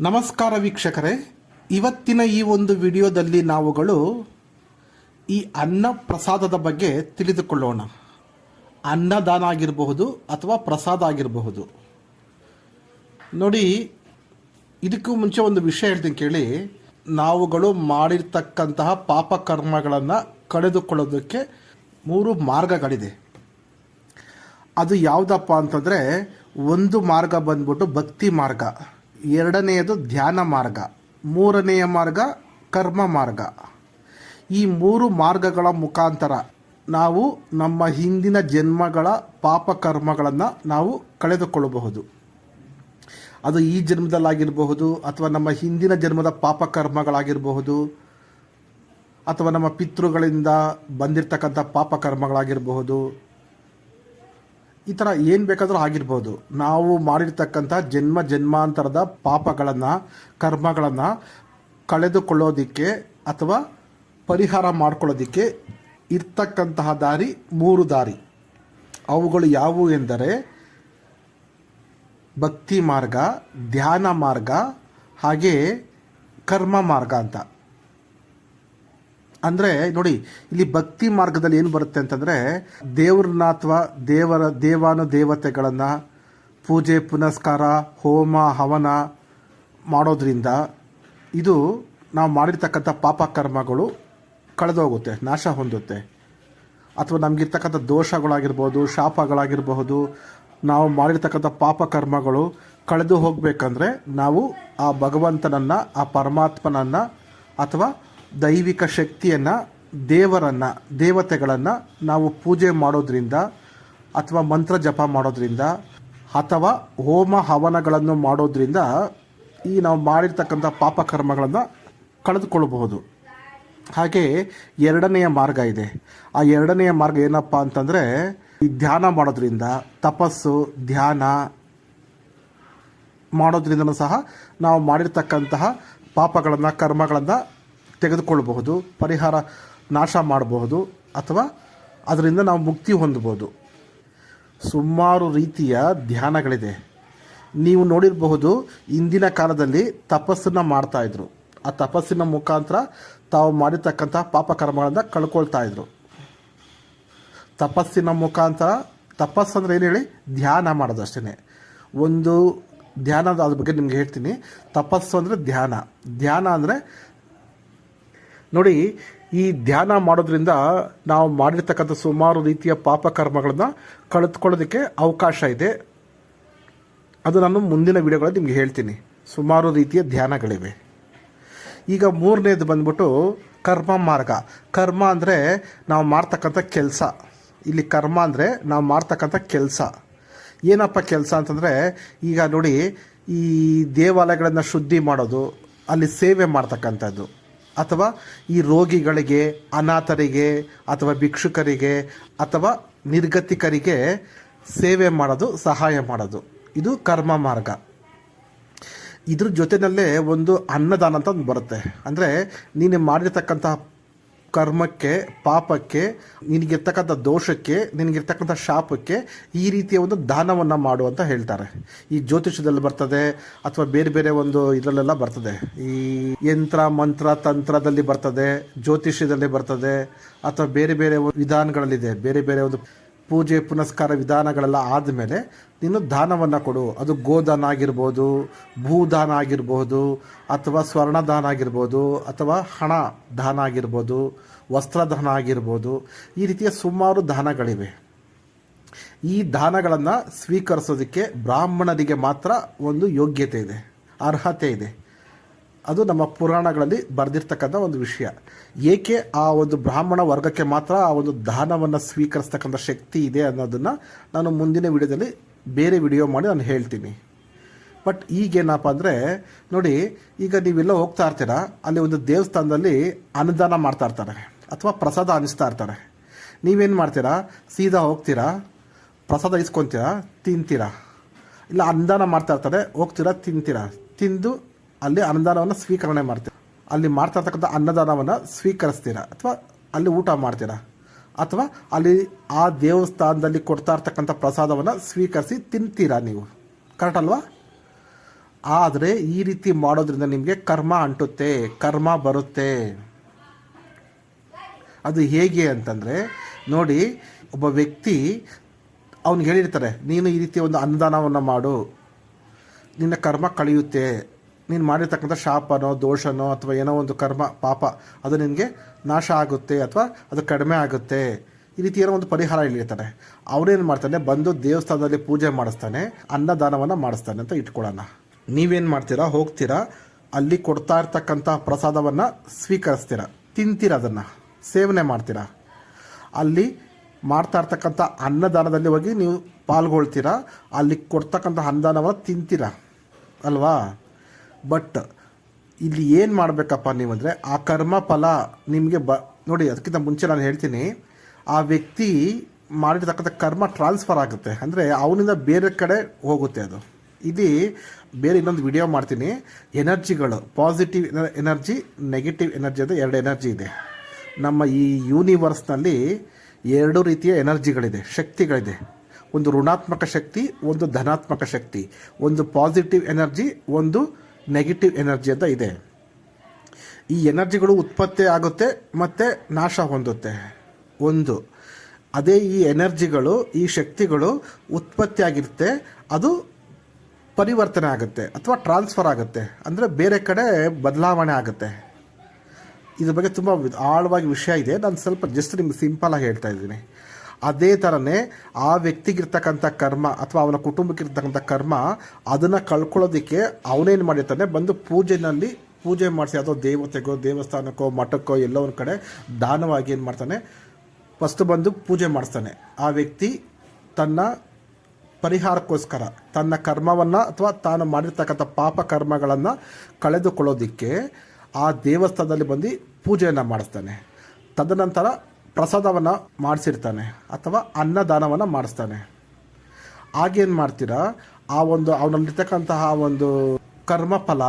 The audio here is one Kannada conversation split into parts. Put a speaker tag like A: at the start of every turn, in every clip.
A: ನಮಸ್ಕಾರ ವೀಕ್ಷಕರೇ, ಇವತ್ತಿನ ಈ ಒಂದು ವಿಡಿಯೋದಲ್ಲಿ ನಾವುಗಳು ಈ ಅನ್ನ ಪ್ರಸಾದದ ಬಗ್ಗೆ ತಿಳಿದುಕೊಳ್ಳೋಣ. ಅನ್ನದಾನ ಆಗಿರಬಹುದು ಅಥವಾ ಪ್ರಸಾದ ಆಗಿರಬಹುದು. ನೋಡಿ, ಇದಕ್ಕೂ ಮುಂಚೆ ಒಂದು ವಿಷಯ ಹೇಳ್ತೀನಿ ಕೇಳಿ. ನಾವುಗಳು ಮಾಡಿರ್ತಕ್ಕಂತಹ ಪಾಪ ಕರ್ಮಗಳನ್ನು ಕಳೆದುಕೊಳ್ಳೋದಕ್ಕೆ 3 ಮಾರ್ಗಗಳಿದೆ. ಅದು ಯಾವುದಪ್ಪ ಅಂತಂದರೆ, ಒಂದು ಮಾರ್ಗ ಬಂದ್ಬಿಟ್ಟು ಭಕ್ತಿ ಮಾರ್ಗ, ಎರಡನೆಯದು ಧ್ಯಾನ ಮಾರ್ಗ, ಮೂರನೆಯ ಮಾರ್ಗ ಕರ್ಮ ಮಾರ್ಗ. ಈ 3 ಮಾರ್ಗಗಳ ಮುಖಾಂತರ ನಾವು ನಮ್ಮ ಹಿಂದಿನ ಜನ್ಮಗಳ ಪಾಪ ಕರ್ಮಗಳನ್ನು ನಾವು ಕಳೆದುಕೊಳ್ಳಬಹುದು. ಅದು ಈ ಜನ್ಮದಲ್ಲಾಗಿರಬಹುದು, ಅಥವಾ ನಮ್ಮ ಹಿಂದಿನ ಜನ್ಮದ ಪಾಪ ಕರ್ಮಗಳಾಗಿರಬಹುದು, ಅಥವಾ ನಮ್ಮ ಪಿತೃಗಳಿಂದ ಬಂದಿರತಕ್ಕಂಥ ಪಾಪ ಕರ್ಮಗಳಾಗಿರಬಹುದು. ಈ ಥರ ಏನು ಬೇಕಾದರೂ ಆಗಿರ್ಬೋದು. ನಾವು ಮಾಡಿರ್ತಕ್ಕಂಥ ಜನ್ಮಾಂತರದ ಪಾಪಗಳನ್ನು ಕರ್ಮಗಳನ್ನು ಕಳೆದುಕೊಳ್ಳೋದಕ್ಕೆ ಅಥವಾ ಪರಿಹಾರ ಮಾಡ್ಕೊಳ್ಳೋದಕ್ಕೆ ಇರ್ತಕ್ಕಂತಹ ದಾರಿ 3 ದಾರಿ. ಅವುಗಳು ಯಾವುವು ಎಂದರೆ ಭಕ್ತಿ ಮಾರ್ಗ, ಧ್ಯಾನ ಮಾರ್ಗ, ಹಾಗೆ ಕರ್ಮ ಮಾರ್ಗ ಅಂತ. ಅಂದರೆ ನೋಡಿ, ಇಲ್ಲಿ ಭಕ್ತಿ ಮಾರ್ಗದಲ್ಲಿ ಏನು ಬರುತ್ತೆ ಅಂತಂದರೆ, ದೇವ್ರನ್ನ ಅಥವಾ ದೇವಾನುದೇವತೆಗಳನ್ನು ಪೂಜೆ ಪುನಸ್ಕಾರ, ಹೋಮ ಹವನ ಮಾಡೋದ್ರಿಂದ ಇದು ನಾವು ಮಾಡಿರ್ತಕ್ಕಂಥ ಪಾಪ ಕರ್ಮಗಳು ಕಳೆದೋಗುತ್ತೆ, ನಾಶ ಹೊಂದುತ್ತೆ. ಅಥವಾ ನಮಗಿರ್ತಕ್ಕಂಥ ದೋಷಗಳಾಗಿರ್ಬೋದು, ಶಾಪಗಳಾಗಿರಬಹುದು, ನಾವು ಮಾಡಿರ್ತಕ್ಕಂಥ ಪಾಪ ಕರ್ಮಗಳು ಕಳೆದು ಹೋಗಬೇಕಂದ್ರೆ ನಾವು ಆ ಭಗವಂತನನ್ನು, ಆ ಪರಮಾತ್ಮನನ್ನು ಅಥವಾ ದೈವಿಕ ಶಕ್ತಿಯನ್ನು, ದೇವತೆಗಳನ್ನು ನಾವು ಪೂಜೆ ಮಾಡೋದ್ರಿಂದ, ಅಥವಾ ಮಂತ್ರ ಜಪ ಮಾಡೋದ್ರಿಂದ, ಅಥವಾ ಹೋಮ ಹವನಗಳನ್ನು ಮಾಡೋದ್ರಿಂದ ಈ ನಾವು ಮಾಡಿರ್ತಕ್ಕಂಥ ಪಾಪಕರ್ಮಗಳನ್ನು ಕಳೆದುಕೊಳ್ಳಬಹುದು. ಹಾಗೆ ಎರಡನೆಯ ಮಾರ್ಗ ಇದೆ. ಆ ಎರಡನೆಯ ಮಾರ್ಗ ಏನಪ್ಪ ಅಂತಂದರೆ, ಈ ಧ್ಯಾನ ಮಾಡೋದ್ರಿಂದ, ತಪಸ್ಸು ಧ್ಯಾನ ಮಾಡೋದ್ರಿಂದನೂ ಸಹ ನಾವು ಮಾಡಿರ್ತಕ್ಕಂತಹ ಪಾಪಗಳನ್ನು ಕರ್ಮಗಳನ್ನು ತೆಗೆದುಕೊಳ್ಳಬಹುದು, ಪರಿಹಾರ ನಾಶ ಮಾಡಬಹುದು, ಅಥವಾ ಅದರಿಂದ ನಾವು ಮುಕ್ತಿ ಹೊಂದಬಹುದು. ಸುಮಾರು ರೀತಿಯ ಧ್ಯಾನಗಳಿದೆ. ನೀವು ನೋಡಿರಬಹುದು, ಇಂದಿನ ಕಾಲದಲ್ಲಿ ತಪಸ್ಸನ್ನು ಮಾಡ್ತಾಯಿದ್ರು. ಆ ತಪಸ್ಸಿನ ಮುಖಾಂತರ ತಾವು ಮಾಡಿರ್ತಕ್ಕಂಥ ಪಾಪಕರ್ಮಗಳನ್ನು ಕಳ್ಕೊಳ್ತಾ ಇದ್ರು. ತಪಸ್ಸಿನ ಮುಖಾಂತರ, ತಪಸ್ಸಂದ್ರೆ ಏನು ಹೇಳಿ, ಧ್ಯಾನ ಮಾಡೋದು ಅಷ್ಟೇ. ಒಂದು ಧ್ಯಾನದ ಅದ್ರ ಬಗ್ಗೆ ನಿಮ್ಗೆ ಹೇಳ್ತೀನಿ. ತಪಸ್ಸು ಅಂದರೆ ಧ್ಯಾನ ಅಂದರೆ ನೋಡಿ, ಈ ಧ್ಯಾನ ಮಾಡೋದ್ರಿಂದ ನಾವು ಮಾಡಿರ್ತಕ್ಕಂಥ ಸುಮಾರು ರೀತಿಯ ಪಾಪಕರ್ಮಗಳನ್ನು ಕಳೆದುಕೊಳ್ಳೋದಕ್ಕೆ ಅವಕಾಶ ಇದೆ. ಅದು ನಾನು ಮುಂದಿನ ವಿಡಿಯೋಗಳಲ್ಲಿ ನಿಮಗೆ ಹೇಳ್ತೀನಿ. ಸುಮಾರು ರೀತಿಯ ಧ್ಯಾನಗಳಿವೆ. ಈಗ 3ನೇದು ಬಂದ್ಬಿಟ್ಟು ಕರ್ಮ ಮಾರ್ಗ. ಕರ್ಮ ಅಂದರೆ ನಾವು ಮಾಡ್ತಕ್ಕಂಥ ಕೆಲಸ. ಇಲ್ಲಿ ಕರ್ಮ ಅಂದರೆ ನಾವು ಮಾಡ್ತಕ್ಕಂಥ ಕೆಲಸ. ಏನಪ್ಪ ಕೆಲಸ ಅಂತಂದರೆ, ಈಗ ನೋಡಿ, ಈ ದೇವಾಲಯಗಳನ್ನು ಶುದ್ಧಿ ಮಾಡೋದು, ಅಲ್ಲಿ ಸೇವೆ ಮಾಡ್ತಕ್ಕಂಥದ್ದು, ಅಥವಾ ಈ ರೋಗಿಗಳಿಗೆ, ಅನಾಥರಿಗೆ, ಅಥವಾ ಭಿಕ್ಷುಕರಿಗೆ, ಅಥವಾ ನಿರ್ಗತಿಕರಿಗೆ ಸೇವೆ ಮಾಡೋದು, ಸಹಾಯ ಮಾಡೋದು, ಇದು ಕರ್ಮ ಮಾರ್ಗ. ಇದ್ರ ಜೊತೆಯಲ್ಲೇ ಒಂದು ಅನ್ನದಾನ ಅಂತ ಒಂದು ಬರುತ್ತೆ. ಅಂದರೆ ನೀನು ಮಾಡಿರ್ತಕ್ಕಂಥ ಕರ್ಮಕ್ಕೆ, ಪಾಪಕ್ಕೆ, ನಿನಗಿರ್ತಕ್ಕಂಥ ದೋಷಕ್ಕೆ, ನಿನಗಿರ್ತಕ್ಕಂಥ ಶಾಪಕ್ಕೆ ಈ ರೀತಿಯ ಒಂದು ದಾನವನ್ನು ಮಾಡು ಅಂತ ಹೇಳ್ತಾರೆ. ಈ ಜ್ಯೋತಿಷದಲ್ಲಿ ಬರ್ತದೆ, ಅಥವಾ ಬೇರೆ ಬೇರೆ ಒಂದು ಇದರಲ್ಲೆಲ್ಲ ಬರ್ತದೆ. ಈ ಯಂತ್ರ ಮಂತ್ರ ತಂತ್ರದಲ್ಲಿ ಬರ್ತದೆ, ಜ್ಯೋತಿಷ್ಯದಲ್ಲಿ ಬರ್ತದೆ, ಅಥವಾ ಬೇರೆ ಬೇರೆ ವಿಧಾನಗಳಲ್ಲಿದೆ. ಬೇರೆ ಬೇರೆ ಒಂದು ಪೂಜೆ ಪುನಸ್ಕಾರ ವಿಧಾನಗಳೆಲ್ಲ ಆದಮೇಲೆ ನೀನು ದಾನವನ್ನು ಕೊಡು. ಅದು ಗೋದಾನ ಆಗಿರ್ಬೋದು, ಭೂದಾನ ಆಗಿರ್ಬೋದು, ಅಥವಾ ಸ್ವರ್ಣದಾನ ಆಗಿರ್ಬೋದು, ಅಥವಾ ಹಣ ದಾನ ಆಗಿರ್ಬೋದು, ವಸ್ತ್ರದಾನ ಆಗಿರ್ಬೋದು. ಈ ರೀತಿಯ ಸುಮಾರು ದಾನಗಳಿವೆ. ಈ ದಾನಗಳನ್ನು ಸ್ವೀಕರಿಸೋದಕ್ಕೆ ಬ್ರಾಹ್ಮಣರಿಗೆ ಮಾತ್ರ ಒಂದು ಯೋಗ್ಯತೆ ಇದೆ, ಅರ್ಹತೆ ಇದೆ. ಅದು ನಮ್ಮ ಪುರಾಣಗಳಲ್ಲಿ ಬರೆದಿರ್ತಕ್ಕಂಥ ಒಂದು ವಿಷಯ. ಏಕೆ ಆ ಒಂದು ಬ್ರಾಹ್ಮಣ ವರ್ಗಕ್ಕೆ ಮಾತ್ರ ಆ ಒಂದು ದಾನವನ್ನು ಸ್ವೀಕರಿಸ್ತಕ್ಕಂಥ ಶಕ್ತಿ ಇದೆ ಅನ್ನೋದನ್ನು ನಾನು ಮುಂದಿನ ವಿಡಿಯೋದಲ್ಲಿ ಬೇರೆ ವಿಡಿಯೋ ಮಾಡಿ ನಾನು ಹೇಳ್ತೀನಿ. ಬಟ್ ಈಗೇನಪ್ಪ ಅಂದರೆ ನೋಡಿ, ಈಗ ನೀವೆಲ್ಲ ಹೋಗ್ತಾ ಇರ್ತೀರ, ಅಲ್ಲಿ ಒಂದು ದೇವಸ್ಥಾನದಲ್ಲಿ ಅನ್ನದಾನ ಮಾಡ್ತಾ ಇರ್ತಾರೆ, ಅಥವಾ ಪ್ರಸಾದ ಹಂಚ್ತಾ ಇರ್ತಾರೆ. ನೀವೇನು ಮಾಡ್ತೀರಾ, ಸೀದಾ ಹೋಗ್ತೀರಾ, ಪ್ರಸಾದ ಇಸ್ಕೊತೀರಾ, ತಿಂತೀರಾ. ಇಲ್ಲ, ಅನ್ನದಾನ ಮಾಡ್ತಾ ಇರ್ತಾರೆ, ಹೋಗ್ತೀರಾ, ತಿಂತೀರಾ, ತಿಂದು ಅಲ್ಲಿ ಅನ್ನದಾನವನ್ನು ಸ್ವೀಕರಣೆ ಮಾಡ್ತೀರಾ. ಅಲ್ಲಿ ಮಾಡ್ತಾ ಇರ್ತಕ್ಕಂಥ ಅನ್ನದಾನವನ್ನು ಸ್ವೀಕರಿಸ್ತೀರಾ, ಅಥವಾ ಅಲ್ಲಿ ಊಟ ಮಾಡ್ತೀರಾ, ಅಥವಾ ಅಲ್ಲಿ ಆ ದೇವಸ್ಥಾನದಲ್ಲಿ ಕೊಡ್ತಾ ಇರ್ತಕ್ಕಂಥ ಪ್ರಸಾದವನ್ನು ಸ್ವೀಕರಿಸಿ ತಿಂತೀರಾ ನೀವು. ಕರೆಕ್ಟ್ ಅಲ್ವಾ? ಆದರೆ ಈ ರೀತಿ ಮಾಡೋದ್ರಿಂದ ನಿಮಗೆ ಕರ್ಮ ಅಂಟುತ್ತೆ, ಕರ್ಮ ಬರುತ್ತೆ. ಅದು ಹೇಗೆ ಅಂತಂದರೆ ನೋಡಿ, ಒಬ್ಬ ವ್ಯಕ್ತಿ ಅವ್ನಿಗೆ ಹೇಳಿರ್ತಾರೆ, ನೀನು ಈ ರೀತಿ ಒಂದು ಅನ್ನದಾನವನ್ನು ಮಾಡು, ನಿನ್ನ ಕರ್ಮ ಕಳೆಯುತ್ತೆ, ನೀನು ಮಾಡಿರ್ತಕ್ಕಂಥ ಶಾಪನೋ ದೋಷನೋ ಅಥವಾ ಏನೋ ಒಂದು ಕರ್ಮ ಪಾಪ ಅದು ನಿನಗೆ ನಾಶ ಆಗುತ್ತೆ ಅಥವಾ ಅದು ಕಡಿಮೆ ಆಗುತ್ತೆ, ಈ ರೀತಿ ಏನೋ ಒಂದು ಪರಿಹಾರ ಹೇಳಿರ್ತಾನೆ. ಅವನೇನು ಮಾಡ್ತಾನೆ, ಬಂದು ದೇವಸ್ಥಾನದಲ್ಲಿ ಪೂಜೆ ಮಾಡಿಸ್ತಾನೆ, ಅನ್ನದಾನವನ್ನು ಮಾಡಿಸ್ತಾನೆ ಅಂತ ಇಟ್ಕೊಳ್ಳೋಣ. ನೀವೇನು ಮಾಡ್ತೀರಾ, ಹೋಗ್ತೀರಾ, ಅಲ್ಲಿ ಕೊಡ್ತಾ ಇರ್ತಕ್ಕಂಥ ಪ್ರಸಾದವನ್ನು ಸ್ವೀಕರಿಸ್ತೀರ, ತಿಂತೀರ, ಅದನ್ನು ಸೇವನೆ ಮಾಡ್ತೀರಾ. ಅಲ್ಲಿ ಮಾಡ್ತಾ ಇರ್ತಕ್ಕಂಥ ಅನ್ನದಾನದಲ್ಲಿ ಹೋಗಿ ನೀವು ಪಾಲ್ಗೊಳ್ತೀರಾ, ಅಲ್ಲಿ ಕೊಡ್ತಕ್ಕಂಥ ಅನ್ನದಾನವನ್ನು ತಿಂತೀರ ಅಲ್ವಾ. ಬಟ್ ಇಲ್ಲಿ ಏನು ಮಾಡಬೇಕಪ್ಪ ನೀವು ಅಂದರೆ, ಆ ಕರ್ಮ ಫಲ ನಿಮಗೆ ನೋಡಿ, ಅದಕ್ಕಿಂತ ಮುಂಚೆ ನಾನು ಹೇಳ್ತೀನಿ, ಆ ವ್ಯಕ್ತಿ ಮಾಡಿರ್ತಕ್ಕಂಥ ಕರ್ಮ ಟ್ರಾನ್ಸ್ಫರ್ ಆಗುತ್ತೆ, ಅಂದರೆ ಅವನಿಂದ ಬೇರೆ ಕಡೆ ಹೋಗುತ್ತೆ ಅದು. ಇಲ್ಲಿ ಬೇರೆ ಇನ್ನೊಂದು ವಿಡಿಯೋ ಮಾಡ್ತೀನಿ, ಎನರ್ಜಿಗಳು, ಪಾಸಿಟಿವ್ ಎನರ್ಜಿ, ನೆಗೆಟಿವ್ ಎನರ್ಜಿ ಅಂತ 2 ಎನರ್ಜಿ ಇದೆ. ನಮ್ಮ ಈ ಯೂನಿವರ್ಸ್ನಲ್ಲಿ 2 ರೀತಿಯ ಎನರ್ಜಿಗಳಿದೆ, ಶಕ್ತಿಗಳಿದೆ. ಒಂದು ಋಣಾತ್ಮಕ ಶಕ್ತಿ, ಒಂದು ಧನಾತ್ಮಕ ಶಕ್ತಿ, ಒಂದು ಪಾಸಿಟಿವ್ ಎನರ್ಜಿ, ಒಂದು ನೆಗೆಟಿವ್ ಎನರ್ಜಿ ಅಂತ ಇದೆ. ಈ ಎನರ್ಜಿಗಳು ಉತ್ಪತ್ತಿ ಆಗುತ್ತೆ ಮತ್ತು ನಾಶ ಹೊಂದುತ್ತೆ. ಒಂದು ಅದೇ ಈ ಎನರ್ಜಿಗಳು, ಈ ಶಕ್ತಿಗಳು ಉತ್ಪತ್ತಿ ಆಗಿರುತ್ತೆ, ಅದು ಪರಿವರ್ತನೆ ಆಗುತ್ತೆ ಅಥವಾ ಟ್ರಾನ್ಸ್ಫರ್ ಆಗುತ್ತೆ, ಅಂದರೆ ಬೇರೆ ಕಡೆ ಬದಲಾವಣೆ ಆಗುತ್ತೆ. ಇದ್ರ ಬಗ್ಗೆ ತುಂಬ ಆಳವಾಗಿ ವಿಷಯ ಇದೆ, ನಾನು ಸ್ವಲ್ಪ ಜಸ್ಟ್ ನಿಮ್ಗೆ ಸಿಂಪಲಾಗಿ ಹೇಳ್ತಾ ಇದ್ದೀನಿ. ಅದೇ ಥರನೇ ಆ ವ್ಯಕ್ತಿಗಿರ್ತಕ್ಕಂಥ ಕರ್ಮ ಅಥವಾ ಅವನ ಕುಟುಂಬಕ್ಕಿರ್ತಕ್ಕಂಥ ಕರ್ಮ, ಅದನ್ನು ಕಳ್ಕೊಳ್ಳೋದಕ್ಕೆ ಅವನೇನು ಮಾಡಿರ್ತಾನೆ, ಬಂದು ಪೂಜೆ ಮಾಡಿಸಿ, ಅಥವಾ ದೇವತೆಗೋ ದೇವಸ್ಥಾನಕ್ಕೋ ಮಠಕ್ಕೋ ಎಲ್ಲೋ ಒಂದು ಕಡೆ ದಾನವಾಗಿ ಏನು ಮಾಡ್ತಾನೆ, ಫಸ್ಟ್ ಬಂದು ಪೂಜೆ ಮಾಡಿಸ್ತಾನೆ. ಆ ವ್ಯಕ್ತಿ ತನ್ನ ಪರಿಹಾರಕ್ಕೋಸ್ಕರ ತನ್ನ ಕರ್ಮವನ್ನು ಅಥವಾ ತಾನು ಮಾಡಿರ್ತಕ್ಕಂಥ ಪಾಪ ಕರ್ಮಗಳನ್ನು ಕಳೆದುಕೊಳ್ಳೋದಕ್ಕೆ ಆ ದೇವಸ್ಥಾನದಲ್ಲಿ ಬಂದು ಪೂಜೆಯನ್ನು ಮಾಡಿಸ್ತಾನೆ. ತದನಂತರ ಪ್ರಸಾದವನ್ನು ಮಾಡಿಸಿರ್ತಾನೆ ಅಥವಾ ಅನ್ನದಾನವನ್ನು ಮಾಡಿಸ್ತಾನೆ. ಆಗೇನು ಮಾಡ್ತೀರಾ, ಆ ಒಂದು ಅವನಲ್ಲಿರ್ತಕ್ಕಂತಹ ಒಂದು ಕರ್ಮಫಲ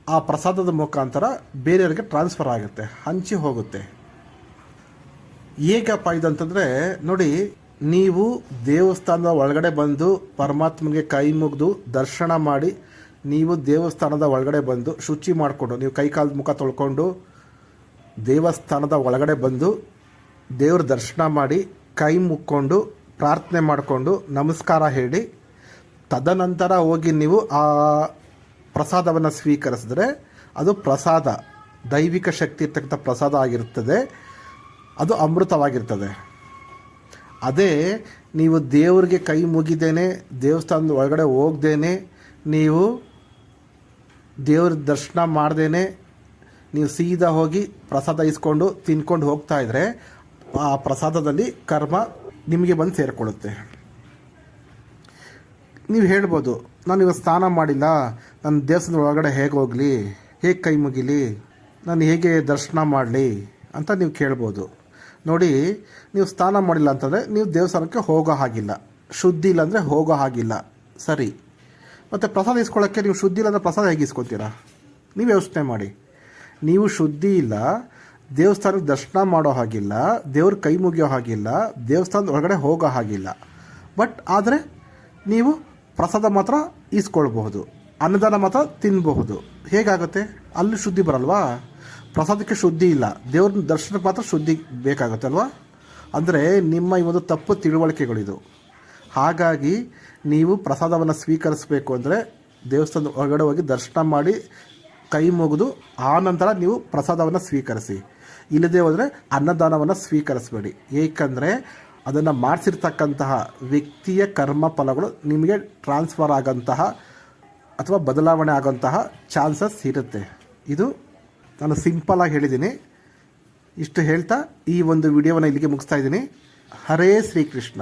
A: ಆ ಪ್ರಸಾದದ ಮುಖಾಂತರ ಬೇರೆಯವರಿಗೆ ಟ್ರಾನ್ಸ್ಫರ್ ಆಗುತ್ತೆ, ಹಂಚಿ ಹೋಗುತ್ತೆ. ಹೇಗಪ್ಪ ಇದಂತಂದರೆ ನೋಡಿ, ನೀವು ದೇವಸ್ಥಾನದ ಒಳಗಡೆ ಬಂದು ಪರಮಾತ್ಮನಿಗೆ ಕೈ ಮುಗಿದು ದರ್ಶನ ಮಾಡಿ, ನೀವು ದೇವಸ್ಥಾನದ ಒಳಗಡೆ ಬಂದು ಶುಚಿ ಮಾಡಿಕೊಂಡು, ನೀವು ಕೈ ಕಾಲು ಮುಖ ತೊಳ್ಕೊಂಡು ದೇವಸ್ಥಾನದ ಒಳಗಡೆ ಬಂದು ದೇವ್ರ ದರ್ಶನ ಮಾಡಿ, ಕೈ ಮುಕ್ಕೊಂಡು ಪ್ರಾರ್ಥನೆ ಮಾಡಿಕೊಂಡು ನಮಸ್ಕಾರ ಹೇಳಿ, ತದನಂತರ ಹೋಗಿ ನೀವು ಆ ಪ್ರಸಾದವನ್ನು ಸ್ವೀಕರಿಸಿದ್ರೆ ಅದು ಪ್ರಸಾದ, ದೈವಿಕ ಶಕ್ತಿ ಇರ್ತಕ್ಕಂಥ ಪ್ರಸಾದ ಆಗಿರುತ್ತದೆ, ಅದು ಅಮೃತವಾಗಿರ್ತದೆ. ಅದೇ ನೀವು ದೇವರಿಗೆ ಕೈ ಮುಗಿದೇನೆ, ದೇವಸ್ಥಾನದ ಒಳಗಡೆ ಹೋಗ್ದೇನೆ, ನೀವು ದೇವ್ರ ದರ್ಶನ ಮಾಡ್ದೇನೆ ನೀವು ಸೀದಾ ಹೋಗಿ ಪ್ರಸಾದ ಇಸ್ಕೊಂಡು ತಿನ್ಕೊಂಡು ಹೋಗ್ತಾ ಇದ್ದರೆ ಆ ಪ್ರಸಾದದಲ್ಲಿ ಕರ್ಮ ನಿಮಗೆ ಬಂದು ಸೇರಿಕೊಳ್ಳುತ್ತೆ. ನೀವು ಹೇಳ್ಬೋದು, ನಾನು ಇವಾಗ ಸ್ನಾನ ಮಾಡಿಲ್ಲ, ನನ್ನ ದೇವಸ್ಥಾನದ ಒಳಗಡೆ ಹೇಗೆ ಹೋಗಲಿ, ಹೇಗೆ ಕೈ ಮುಗಿಲಿ, ನಾನು ಹೇಗೆ ದರ್ಶನ ಮಾಡಲಿ ಅಂತ ನೀವು ಕೇಳ್ಬೋದು. ನೋಡಿ, ನೀವು ಸ್ನಾನ ಮಾಡಿಲ್ಲ ಅಂತಂದರೆ ನೀವು ದೇವಸ್ಥಾನಕ್ಕೆ ಹೋಗೋ ಹಾಗಿಲ್ಲ, ಶುದ್ಧಿ ಇಲ್ಲ ಅಂದರೆ ಹೋಗೋ ಹಾಗಿಲ್ಲ, ಸರಿ. ಮತ್ತು ಪ್ರಸಾದ ಇಸ್ಕೊಳ್ಳೋಕ್ಕೆ ನೀವು ಶುದ್ಧಿ ಇಲ್ಲ ಅಂದರೆ ಪ್ರಸಾದ ಹೇಗೆ ಇಸ್ಕೊತೀರಾ? ನೀವು ಯೋಚನೆ ಮಾಡಿ. ನೀವು ಶುದ್ಧಿ ಇಲ್ಲ, ದೇವಸ್ಥಾನಕ್ಕೆ ದರ್ಶನ ಮಾಡೋ ಹಾಗಿಲ್ಲ, ದೇವ್ರ ಕೈ ಮುಗಿಯೋ ಹಾಗಿಲ್ಲ, ದೇವಸ್ಥಾನದ ಒಳಗಡೆ ಹೋಗೋ ಹಾಗಿಲ್ಲ. ಬಟ್ ಆದರೆ ನೀವು ಪ್ರಸಾದ ಮಾತ್ರ ಈಸ್ಕೊಳ್ಬಹುದು, ಅನ್ನದಾನ ಮಾತ್ರ ತಿನ್ನಬಹುದು. ಹೇಗಾಗುತ್ತೆ? ಅಲ್ಲಿ ಶುದ್ಧಿ ಬರಲ್ವಾ? ಪ್ರಸಾದಕ್ಕೆ ಶುದ್ಧಿ ಇಲ್ಲ, ದೇವ್ರ ದರ್ಶನಕ್ಕೆ ಮಾತ್ರ ಶುದ್ಧಿ ಬೇಕಾಗುತ್ತೆ ಅಲ್ವಾ? ಅಂದರೆ ನಿಮ್ಮ ಈ ಒಂದು ತಪ್ಪು ತಿಳುವಳಿಕೆಗಳಿದು. ಹಾಗಾಗಿ ನೀವು ಪ್ರಸಾದವನ್ನು ಸ್ವೀಕರಿಸಬೇಕು ಅಂದರೆ ದೇವಸ್ಥಾನದ ಒಳಗಡೆ ಹೋಗಿ ದರ್ಶನ ಮಾಡಿ ಕೈ ಮುಗಿದು ಆ ನಂತರ ನೀವು ಪ್ರಸಾದವನ್ನು ಸ್ವೀಕರಿಸಿ. ಇಲ್ಲದೆ ಹೋದರೆ ಅನ್ನದಾನವನ್ನು ಸ್ವೀಕರಿಸಬೇಡಿ. ಏಕೆಂದರೆ ಅದನ್ನು ಮಾಡಿಸಿರ್ತಕ್ಕಂತಹ ವ್ಯಕ್ತಿಯ ಕರ್ಮ ಫಲಗಳು ನಿಮಗೆ ಟ್ರಾನ್ಸ್ಫರ್ ಆಗೋಂತಹ ಅಥವಾ ಬದಲಾವಣೆ ಆಗೋಂತಹ ಚಾನ್ಸಸ್ ಇರುತ್ತೆ. ಇದು ನಾನು ಸಿಂಪಲಾಗಿ ಹೇಳಿದ್ದೀನಿ. ಇಷ್ಟು ಹೇಳ್ತಾ ಈ ಒಂದು ವಿಡಿಯೋವನ್ನು ಇಲ್ಲಿಗೆ ಮುಗಿಸ್ತಾ ಇದ್ದೀನಿ. ಹರೇ ಶ್ರೀಕೃಷ್ಣ.